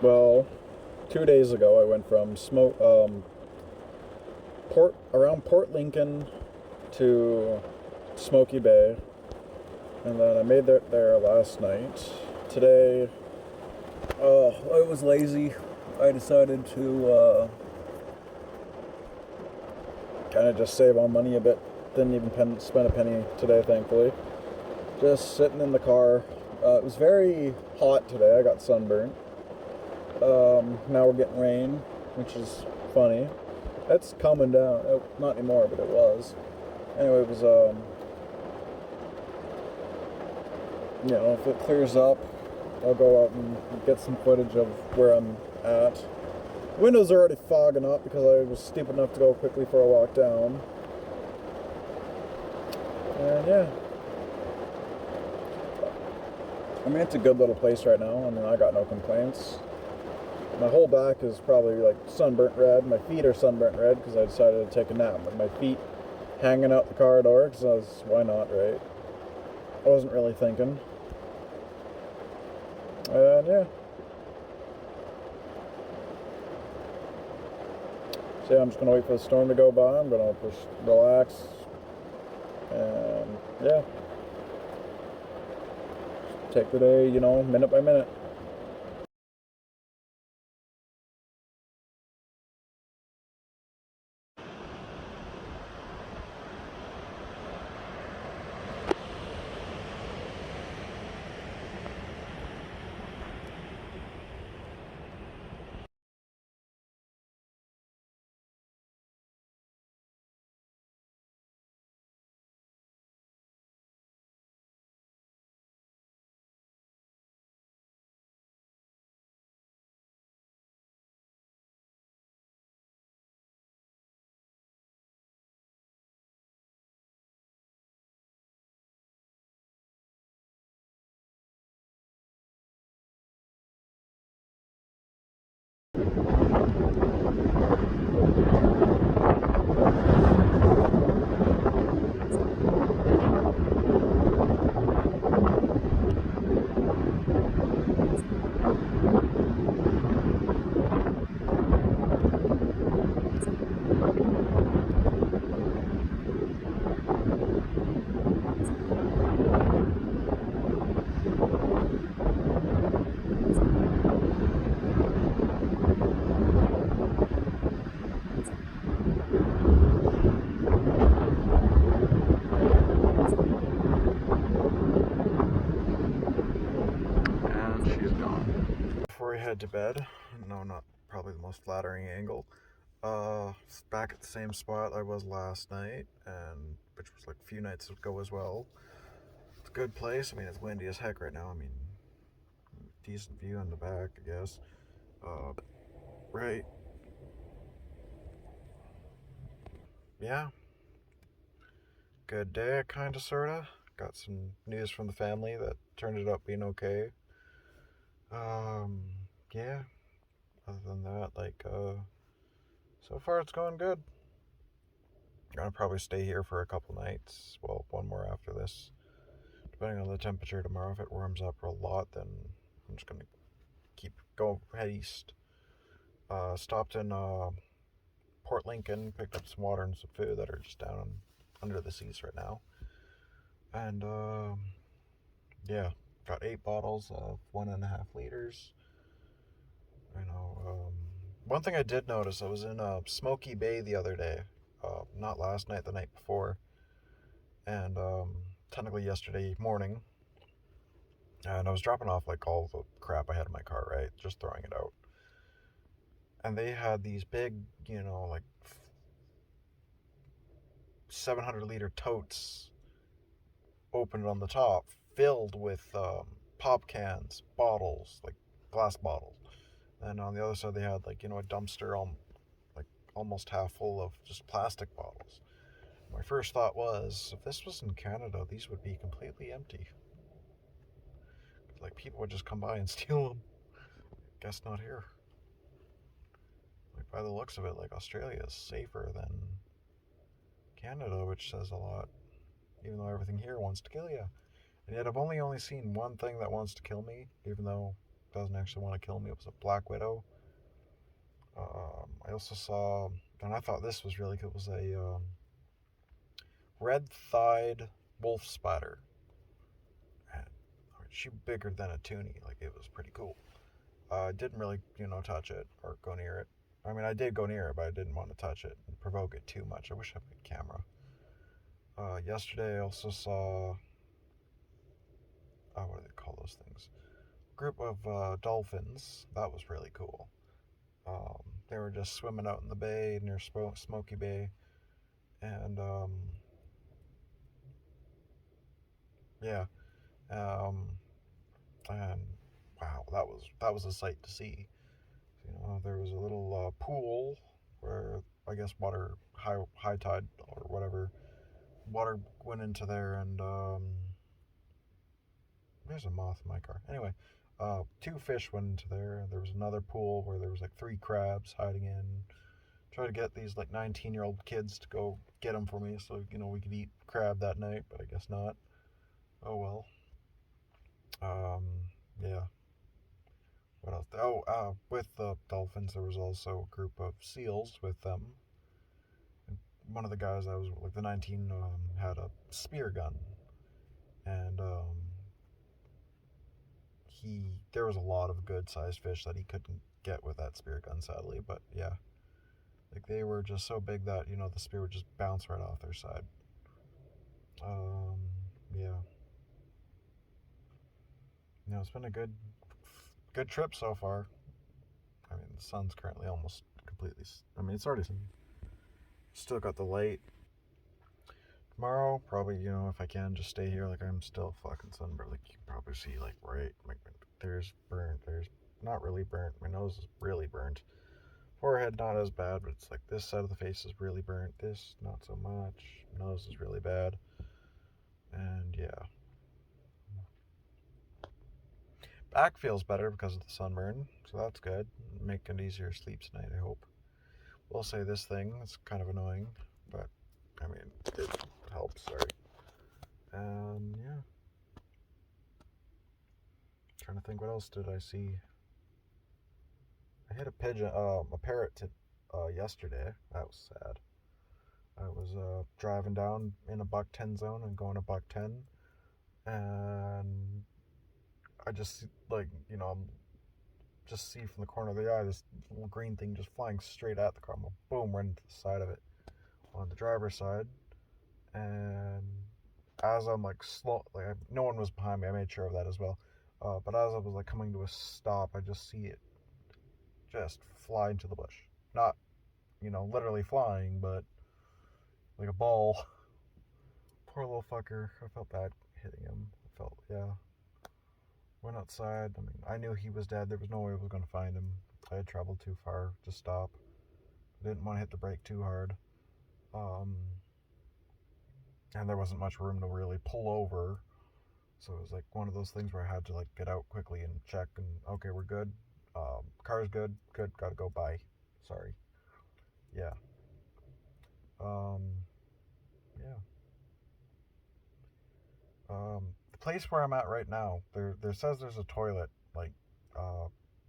Well, 2 days ago I went from Port Lincoln to Smoky Bay, and then I made it there last night. Today, I was lazy. I decided to kind of just save on money a bit. Didn't even spend a penny today, thankfully. Just sitting in the car. It was very hot today. I got sunburned. Now we're getting rain, which is funny. It's coming down. Not anymore, but it was. Anyway, it was, if it clears up, I'll go out and get some footage of where I'm at. Windows are already fogging up because I was stupid enough to go quickly for a walk down. And yeah, I mean, it's a good little place right now. I mean, I got no complaints. My whole back is probably like sunburnt red. My feet are sunburnt red because I decided to take a nap with my feet hanging out the car door because why not, right? I wasn't really thinking. And yeah. So yeah, I'm just gonna wait for the storm to go by. I'm gonna just relax. And yeah, take the day, minute by minute. And she's gone. Before I head to bed, no, not probably the most flattering angle. Back at the same spot I was last night, and which was like a few nights ago as well. It's a good place. I mean, it's windy as heck right now. I mean, decent view in the back, I guess. Uh, right. Yeah, good day, kinda, sorta. Got some news from the family that turned it up being okay. Um, yeah. Other than that, so far it's going good. I'm gonna probably stay here for a couple nights. Well, one more after this. Depending on the temperature tomorrow, if it warms up a lot, then I'm just gonna head east. Stopped in Port Lincoln, picked up some water and some food that are just down under the seas right now, and yeah, got 8 bottles of 1.5 liters. One thing I did notice, I was in Smoky Bay the other day, not last night, the night before, and technically yesterday morning, and I was dropping off like all the crap I had in my car, right, just throwing it out, and they had these big, 700-liter totes opened on the top, filled with pop cans, bottles, like glass bottles. And on the other side, they had a dumpster like almost half full of just plastic bottles. My first thought was, if this was in Canada, these would be completely empty. Like people would just come by and steal them. Guess not here. Like by the looks of it, like Australia is safer than Canada, which says a lot. Even though everything here wants to kill you. And yet I've only seen one thing that wants to kill me, even though doesn't actually want to kill me. It was a black widow. I also saw, and I thought this was really cool, it was a red-thighed wolf spider. And she bigger than a toonie. Like, it was pretty cool. I didn't really, touch it or go near it. I mean, I did go near it, but I didn't want to touch it and provoke it too much. I wish I had a camera. Yesterday, I also saw, what do they call those things? Group of dolphins. That was really cool. They were just swimming out in the bay near Smoky Bay, and yeah, um, and wow, that was a sight to see. There was a little pool where I guess water high tide or whatever water went into there, and there's a moth in my car. Anyway, two fish went into there. There was another pool where there was like 3 crabs hiding in. Try to get these like 19-year-old kids to go get them for me, so we could eat crab that night, but I guess not. Oh well. Um, yeah. What else? Oh, with the dolphins, there was also a group of seals with them. And one of the guys I was like, the 19, had a spear gun, and there was a lot of good sized fish that he couldn't get with that spear gun, sadly. But yeah, like they were just so big that the spear would just bounce right off their side. Yeah. It's been a good trip so far. I mean, the sun's currently almost completely. I mean, it's already still got the light. Tomorrow, probably, if I can, just stay here. Like, I'm still fucking sunburned. Like, you can probably see, like, right, like, there's burnt. There's not really burnt. My nose is really burnt. Forehead, not as bad, but it's like this side of the face is really burnt. This, not so much. Nose is really bad. And, yeah. Back feels better because of the sunburn, so that's good. Make an easier sleep tonight, I hope. We'll say this thing, it's kind of annoying, but, I mean, it helps, sorry. And, yeah. Trying to think, what else did I see? I hit a parrot yesterday. That was sad. I was driving down in a buck 10 zone and going a buck 10, and I just just see from the corner of the eye this little green thing just flying straight at the car. Boom, right into the side of it on the driver's side, and as I'm like slow, like no one was behind me. I made sure of that as well. But as I was like coming to a stop, I just see it just fly into the bush. Not, literally flying, but like a ball. Poor little fucker. I felt bad hitting him. Yeah. Went outside. I mean, I knew he was dead. There was no way I was going to find him. I had traveled too far to stop. I didn't want to hit the brake too hard. And there wasn't much room to really pull over. So it was like one of those things where I had to like get out quickly and check and okay, we're good. Car's good. Good. Gotta go. Bye. Sorry. Yeah. Yeah. The place where I'm at right now, there says there's a toilet like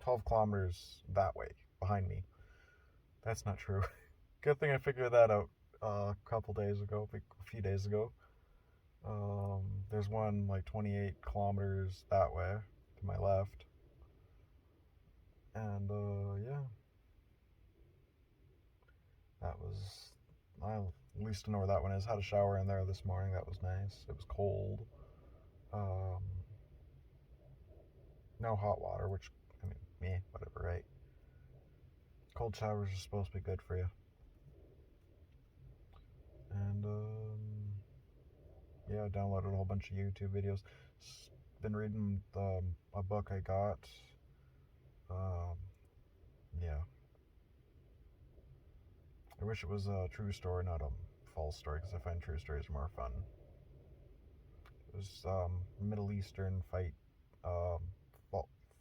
12 kilometers that way behind me. That's not true. Good thing I figured that out a few days ago. There's one like 28 kilometers that way to my left. And yeah, that was, I at least to know where that one is. Had a shower in there this morning. That was nice. It was cold. Um, no hot water, which, I mean, whatever, right? Cold showers are supposed to be good for you. And yeah, I downloaded a whole bunch of YouTube videos. Been reading a book I got. Yeah. I wish it was a true story, not a false story, because I find true stories more fun. It was Middle Eastern fight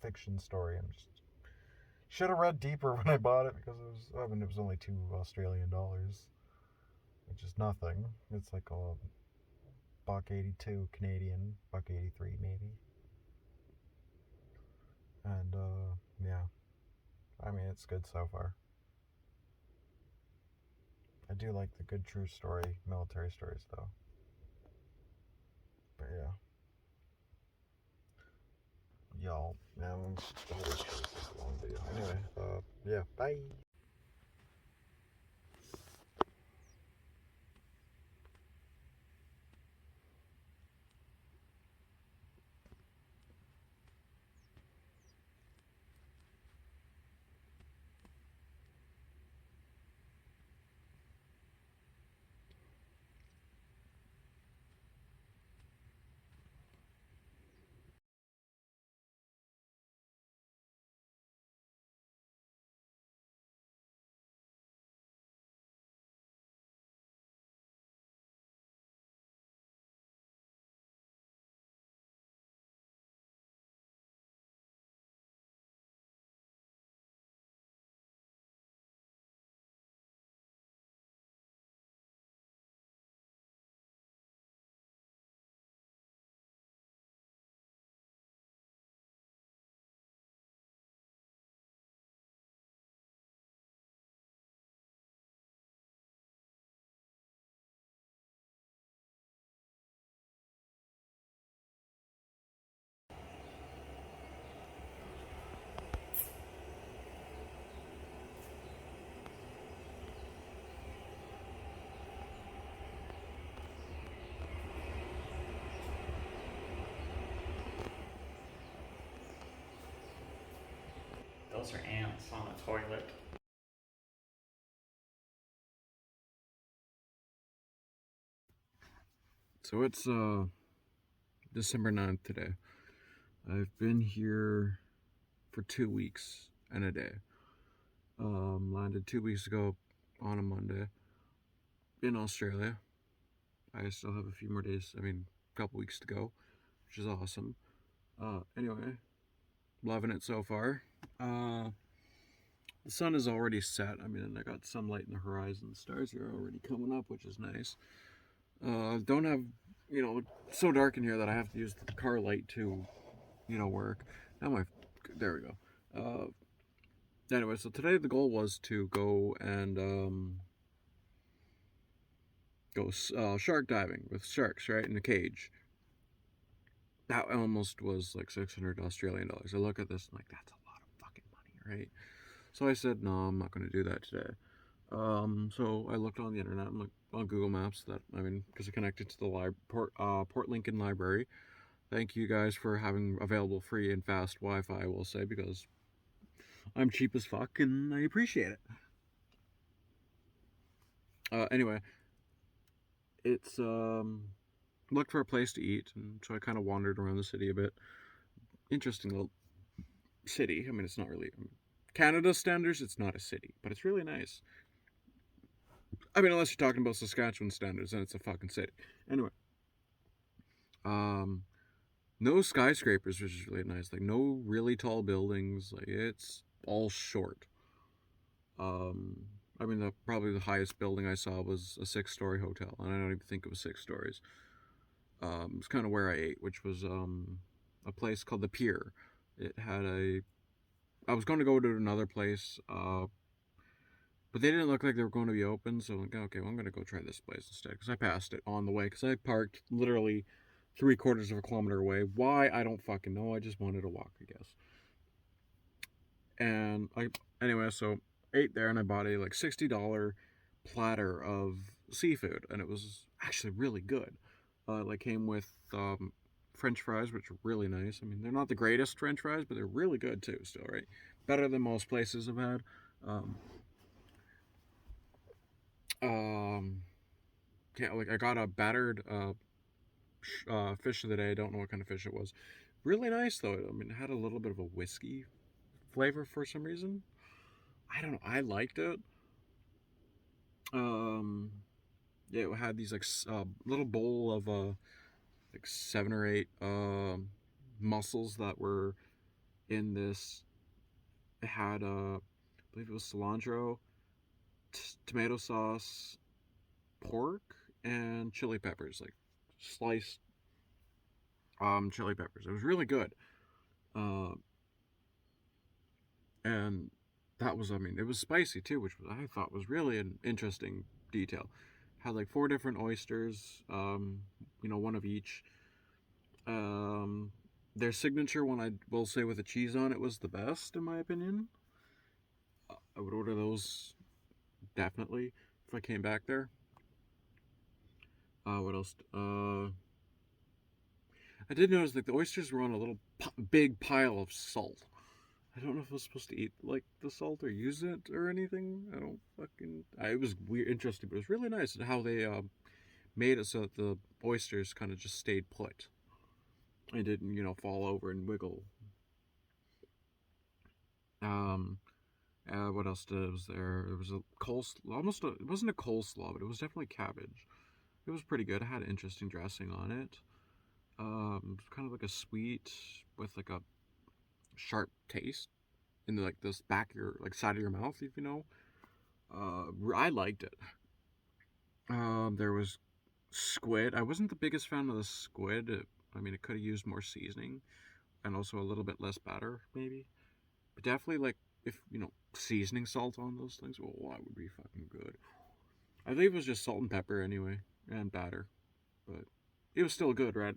fiction story, and just should have read deeper when I bought it because it was only $2 Australian, which is nothing. It's like a $1.82 Canadian, $1.83 maybe. And, yeah. I mean, it's good so far. I do like the good true story military stories, though. But yeah. Y'all, man, the whole show is just a long video. Anyway, yeah, bye. Those are ants on a toilet. So it's December 9th today. I've been here for 2 weeks and a day. Landed 2 weeks ago on a Monday in Australia. I still have a few more days, a couple weeks to go, which is awesome. Anyway, loving it so far. The sun is already set. I got sunlight in the horizon. The stars are already coming up, which is nice. Don't have, so dark in here that I have to use the car light to, work. There we go. Anyway, so today the goal was to go and go shark diving with sharks, right, in a cage. That almost was like 600 Australian dollars. I look at this and like, that's a lot of fucking money, right? So I said, no, I'm not going to do that today. So I looked on the internet, I'm like on Google Maps, because I connected to the Port Lincoln Library. Thank you guys for having available free and fast Wi-Fi, I will say, because I'm cheap as fuck and I appreciate it. Anyway, it's looked for a place to eat, and so I kind of wandered around the city a bit. Interesting little city. It's not really Canada standards. It's not a city, but it's really nice. Unless you're talking about Saskatchewan standards, then it's a fucking city. Anyway, no skyscrapers, which is really nice. Like no really tall buildings. Like it's all short. Probably the highest building I saw was a 6-story hotel, and I don't even think it was 6 stories. It's kind of where I ate, which was a place called the Pier. I was going to go to another place, but they didn't look like they were going to be open. So I'm like, okay, well, I'm going to go try this place instead, because I passed it on the way, because I parked literally 3/4 of a kilometer away. Why, I don't fucking know. I just wanted to walk, I guess. And anyway, so ate there, and I bought a like $60 platter of seafood, and it was actually really good. Like came with French fries, which are really nice. They're not the greatest French fries, but they're really good too. Still, right? Better than most places I've had. Yeah, like I got a battered fish of the day. I don't know what kind of fish it was. Really nice though. It had a little bit of a whiskey flavor for some reason. I don't know. I liked it. Um, yeah, it had these like little bowl of like 7 or 8 mussels that were in this. It had I believe it was cilantro, tomato sauce, pork, and chili peppers, like sliced chili peppers. It was really good. Uh, And that was, I mean, it was spicy too, which I thought was really an interesting detail. Had like 4 different oysters, one of each. Um, their signature one, I will say, with the cheese on it, was the best in my opinion. I would order those definitely if I came back there. What else? I did notice like the oysters were on a little big pile of salt. I don't know if I was supposed to eat like the salt or use it or anything. I don't fucking. It was weird, interesting, but it was really nice how they made it so that the oysters kind of just stayed put. It didn't, fall over and wiggle. Um, what else was there? There was a coleslaw. It wasn't a coleslaw, but it was definitely cabbage. It was pretty good. It had interesting dressing on it. Kind of like a sweet with like a sharp taste in the, like this back of your like side of your mouth, if you know. I liked it. There was squid. I wasn't the biggest fan of the squid. It could have used more seasoning and also a little bit less batter, maybe. But definitely, like, if, seasoning salt on those things, well, that would be fucking good. I think it was just salt and pepper anyway, and batter. But it was still good, right?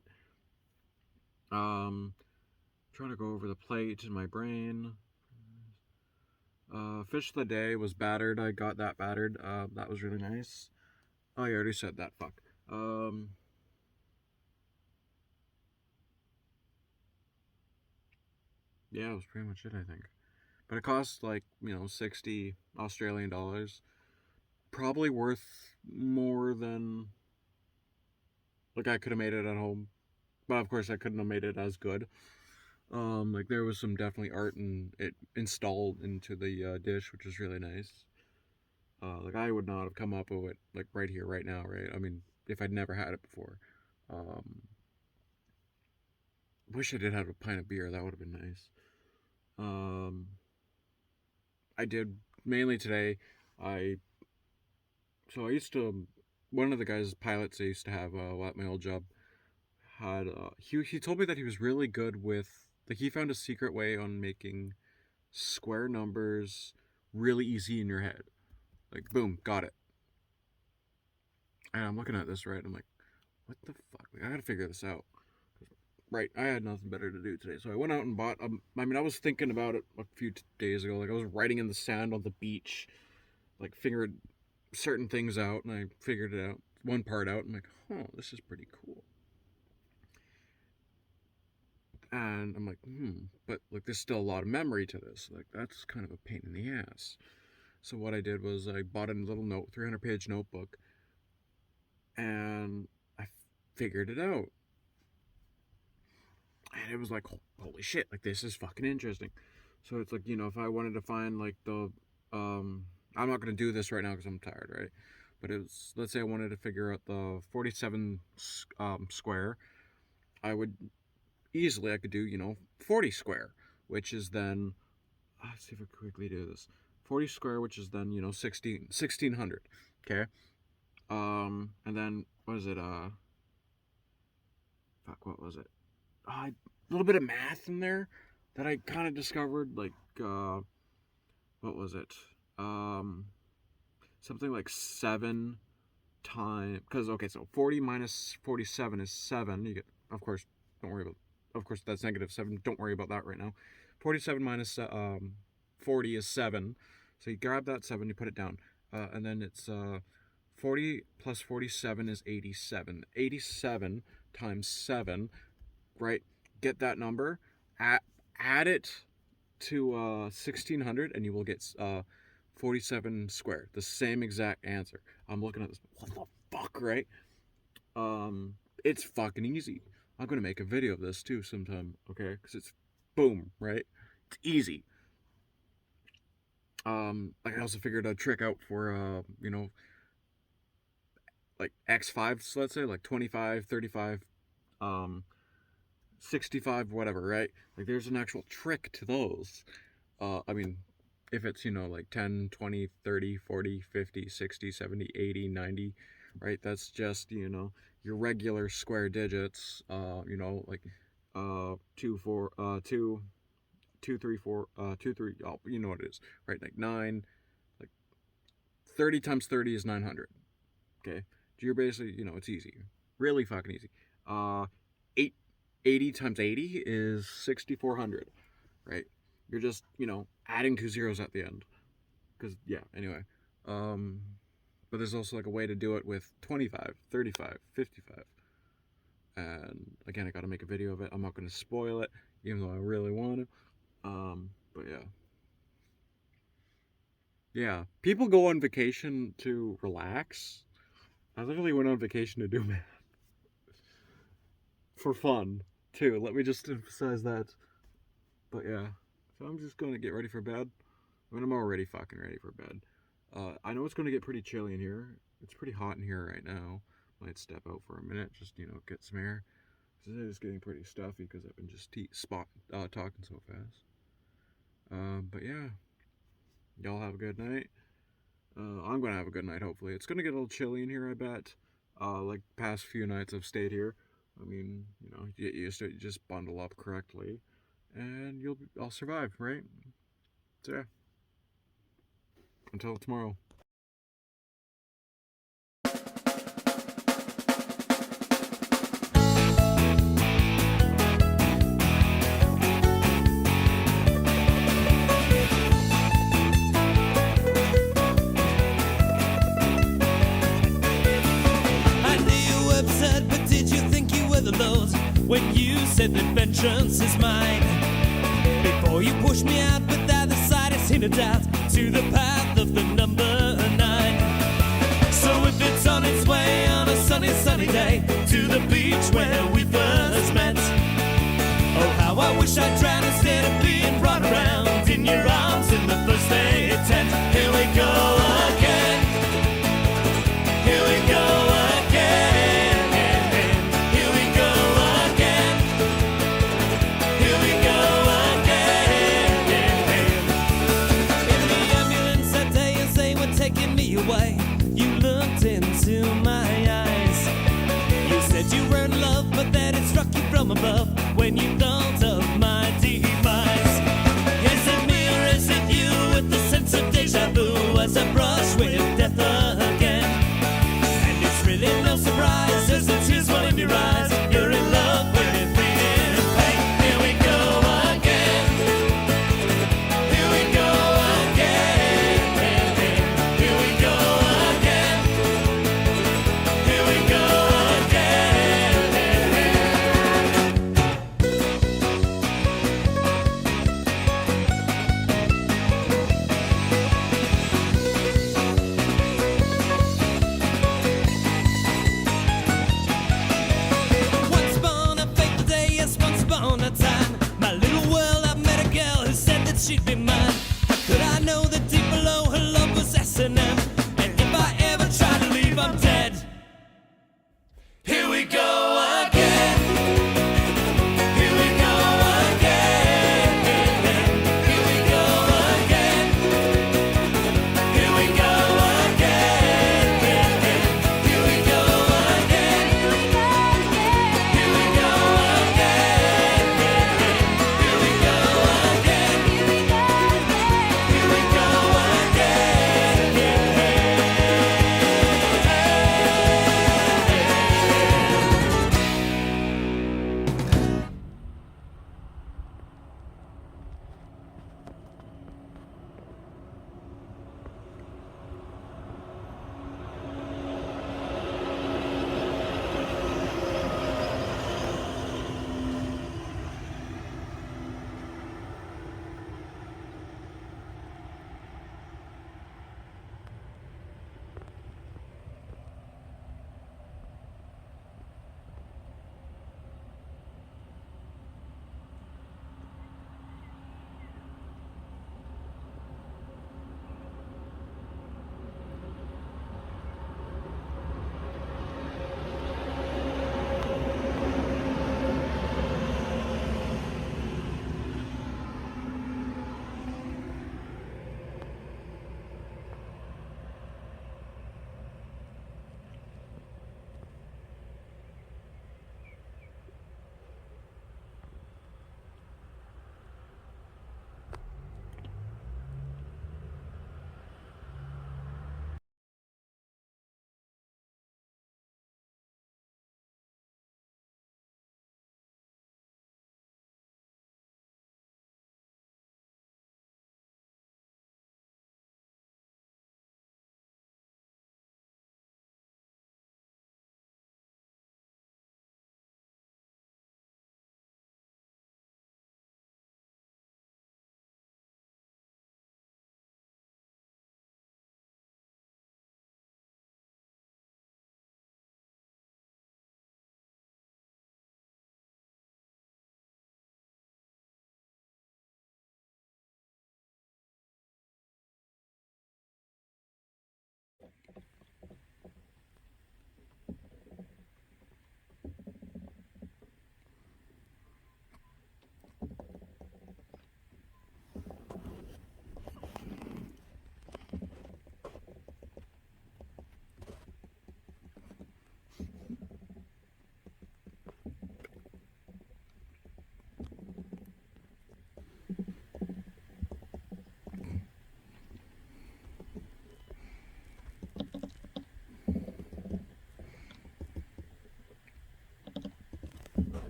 Trying to go over the plate in my brain. Fish of the day was battered. I got that battered. That was really nice. Oh, I already said that. Fuck. Yeah, that was pretty much it, I think. But it cost like, 60 Australian dollars. Probably worth more than, like, I could have made it at home. But of course, I couldn't have made it as good. Like, there was some definitely art and it installed into the dish, which was really nice. Like, I would not have come up with it, like, right here, right now, right? If I'd never had it before. Um, Wish I did have a pint of beer. That would have been nice. Um, I did mainly today. I so I used to one of the guys pilots I used to have at my old job had he told me that he was really good with like he found a secret way on making square numbers really easy in your head. Like boom, got it. And I'm looking at this right. I'm like, what the fuck? Like, I gotta figure this out. Right, I had nothing better to do today, so I went out and bought. I was thinking about it a few days ago. Like I was writing in the sand on the beach, like figured certain things out, and I figured it out, one part out. I'm like, oh, this is pretty cool. And I'm like, but like there's still a lot of memory to this. Like that's kind of a pain in the ass. So what I did was I bought a little 300-page notebook, and I figured it out. And it was like, holy shit, like this is fucking interesting. So it's like, if I wanted to find like I'm not gonna do this right now because I'm tired, right? But let's say I wanted to figure out the 47 square, I could do 40 square, which is then let's see if I quickly do this. 40 square, which is then 1600. Okay. And then what is it? Fuck, what was it? A little bit of math in there that I kind of discovered. Like, what was it? Something like 7 times. Because, okay, so 40 minus 47 is 7. You get, of course, don't worry about, of course, that's -7. Don't worry about that right now. 47 minus 40 is 7. So you grab that 7, you put it down. And then it's 40 plus 47 is 87. 87 times 7, right? Get that number, add it to 1600, and you will get 47 squared. The same exact answer. I'm looking at this. What the fuck, right? It's fucking easy. I'm gonna make a video of this too sometime, okay? Because it's boom, right? It's easy. I also figured a trick out for like X5, so let's say like 25, 35, 65, whatever, right? Like there's an actual trick to those. If it's, like 10, 20, 30, 40, 50, 60, 70, 80, 90, right? That's just, your regular square digits, like 2, 4, 2, 2, 3, 4, 2, 3. Oh, you know what it is, right? Like 9, like 30 times 30 is 900. Okay, so you're basically, it's easy, really fucking easy. 80 times 80 is 6,400, right? You're just, adding 2 zeros at the end. Because, yeah, anyway. But there's also like a way to do it with 25, 35, 55. And again, I gotta make a video of it. I'm not gonna spoil it, even though I really want to. But yeah. Yeah. People go on vacation to relax. I literally went on vacation to do math. For fun, too. Let me just emphasize that. But yeah. So I'm just gonna get ready for bed. I mean, I'm already fucking ready for bed. I know it's gonna get pretty chilly in here. It's pretty hot in here right now. Might step out for a minute, just, get some air. It is getting pretty stuffy because I've been just talking so fast. But yeah. Y'all have a good night. I'm gonna have a good night, hopefully. It's gonna get a little chilly in here, I bet. Like past few nights I've stayed here. I mean, you get used to it, you just bundle up correctly. And I'll survive, right? So yeah. Until tomorrow. When you said that vengeance is mine, before you pushed me out without the slightest hint of doubt to the path of the number 9. So if it's on its way on a sunny day to the beach where we first met, oh how I wish I'd drown instead of being brought around in your arms in the first day tent. Here we go again. Here we go again. Away, you looked into my eyes. You said you were in love, but that it struck you from above when you thought of my demise. Is it me or is it you with the sense of deja vu as I brush with death again? And it's really no surprise as the tears well in your eyes. You're in love with me in pain. Here we go again. Here we go again.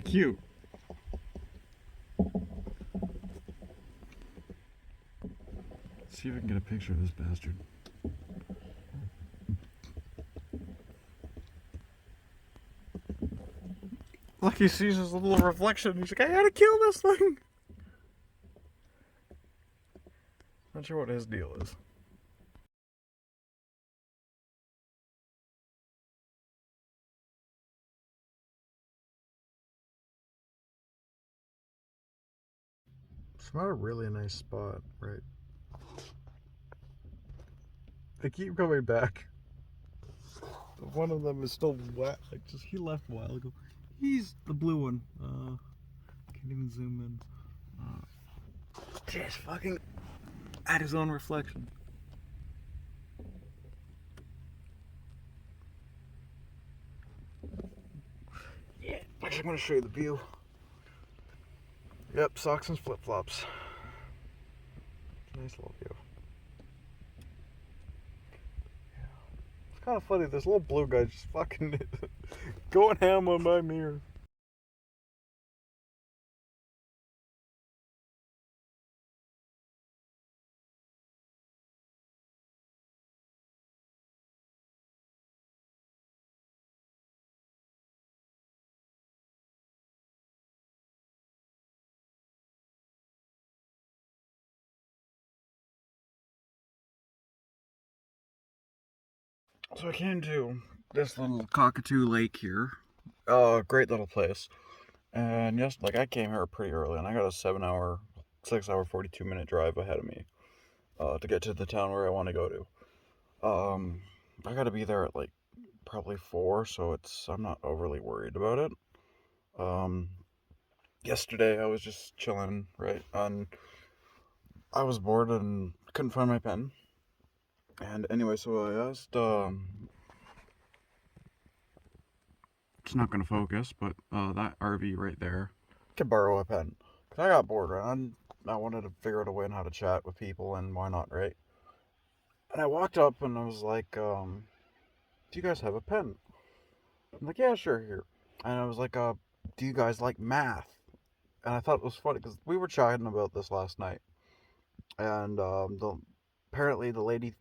really cute. Let's see if I can get a picture of this bastard. Look, he sees his little reflection. He's like, I gotta kill this thing. Not sure what his deal is. It's not a really nice spot, right? They keep coming back. One of them is still wet. Like, just he left a while ago. He's the blue one. Can't even zoom in. Just fucking at his own reflection. Yeah, actually, I'm gonna show you the view. Yep, socks and flip flops. Nice little view. Yeah. It's kind of funny. This little blue guy just fucking going ham on my mirror. So I came to this little Cockatoo Lake here. Great little place. And yes, like I came here pretty early, and I got a 6 hour, 42-minute drive ahead of me to get to the town where I want to go to. I got to be there at like probably 4, so I'm not overly worried about it. Yesterday I was just chilling, right? And I was bored and couldn't find my pen. And anyway, so I asked, It's not gonna focus, but that RV right there. could borrow a pen. Because I got bored, right? And I wanted to figure out a way on how to chat with people, and why not, right? And I walked up and I was like, do you guys have a pen? I'm like, yeah, sure, here. And I was like, do you guys like math? And I thought it was funny because we were chatting about this last night. And apparently the lady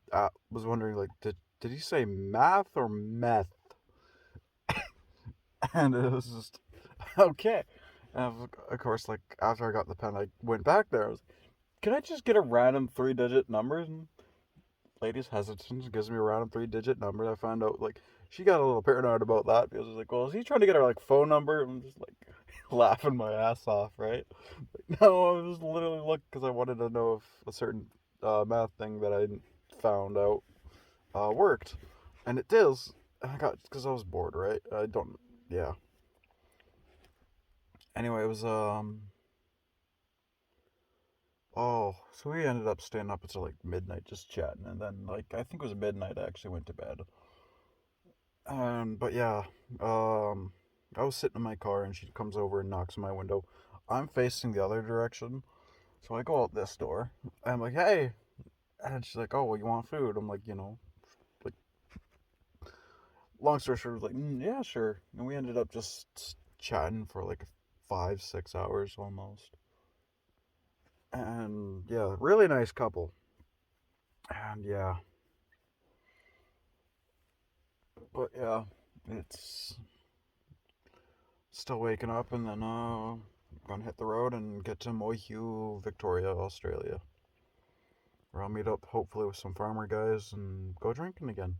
was wondering, like, did he say math or meth? And it was just, okay. And of course, like, after I got the pen, I went back there. I was, can I just get a random 3-digit number? And lady's hesitant, gives me a random 3-digit number. I found out, like, she got a little paranoid about that because I was like, well, is he trying to get her, like, phone number? And I'm just, like, laughing my ass off, right? Like, no, I was literally looking because I wanted to know if a certain math thing that I found out worked. And it does. And I got, because I was bored, right? Yeah. Anyway, it was, so we ended up staying up until like midnight just chatting, and then like I think it was midnight I actually went to bed. But yeah, I was sitting in my car and she comes over and knocks on my window. I'm facing the other direction, so I go out this door. And I'm like, hey, and she's like, oh, well, you want food? I'm like, like, long story short, like, yeah, sure. And we ended up just chatting for like 5-6 hours almost. And yeah, really nice couple. And yeah. But yeah, it's still waking up, and then gonna hit the road and get to Mohiu, Victoria, Australia. Where I'll meet up hopefully with some farmer guys and go drinking again.